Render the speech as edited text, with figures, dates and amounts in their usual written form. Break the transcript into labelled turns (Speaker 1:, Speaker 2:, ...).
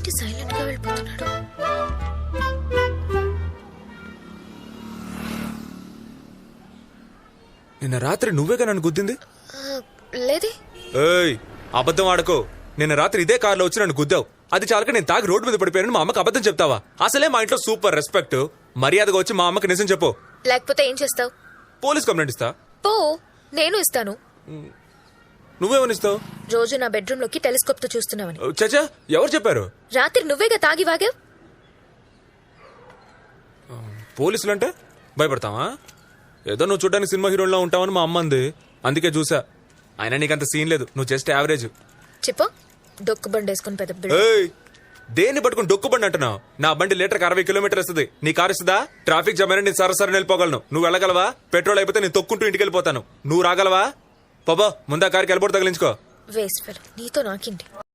Speaker 1: ఏంటి సైలెంట్ గా వెళ్ళిపోతున్నాడు?
Speaker 2: నిన్న రాత్రి నువ్వేగా నన్ను గుద్దింది?
Speaker 1: లేదే.
Speaker 2: ఏయ్, అబద్ధం ఆడకో. నిన్న రాత్రి ఇదే కారులో వచ్చి నన్ను గుద్దావు. అది చాలక నేను తాగి రోడ్డు మీద పడిపోయాను. మా అమ్మకి అబద్ధం చెప్తావా? అసలే మా ఇంట్లో సూపర్ రెస్పెక్ట్. మర్యాదగా వచ్చి మా అమ్మకి నిజం చెప్పు.
Speaker 1: లేకపోతే ఏం చేస్తావు?
Speaker 2: పోలీస్ కంప్లైంట్ ఇస్తా.
Speaker 1: పో, నేను ఇస్తాను.
Speaker 2: నువ్వేమనిస్తావు?
Speaker 1: రోజు నా బెడ్రూమ్ లోకి టెలిస్కోప్ తో చూస్తున్నావని.
Speaker 2: చచ్చా, ఎవరు చెప్పారు?
Speaker 1: రాత్రి నువ్వేగా తాగి వాగావు.
Speaker 2: పోలీసులు అంటే భయపడతావా? ఏదో నువ్వు చూడడానికి సినిమా హీరోలా ఉంటావని మా అమ్మ అంది, అందుకే చూసా. అయినా నీకంత సీన్ లేదు, నువ్వు జస్ట్ యావరేజ్.
Speaker 1: చెప్పు. డొక్కు బండి వేసుకుని పెద్ద బిల్డ.
Speaker 2: ఏయ్, దేన్ని పట్టుకుని డొక్కు బండి అంటున్నావు? నా బండి లీటర్కి 60 కిలోమీటర్ వస్తుంది. నీ కారు ఇస్తుందా? ట్రాఫిక్ జామ్ అయినా నేను సరసరి వెళ్ళిపోగలను. నువ్వు వెళ్ళగలవా? పెట్రోల్ అయిపోతే నేను తొక్కుంటూ ఇంటికి వెళ్ళిపోతాను. నువ్వు రాగలవా? బాబా, ముందా కారుకి వెళ్ళబోటు తగిలించుకో.
Speaker 1: వేస్ట్ ఫెలో, నీతో నాకింటి.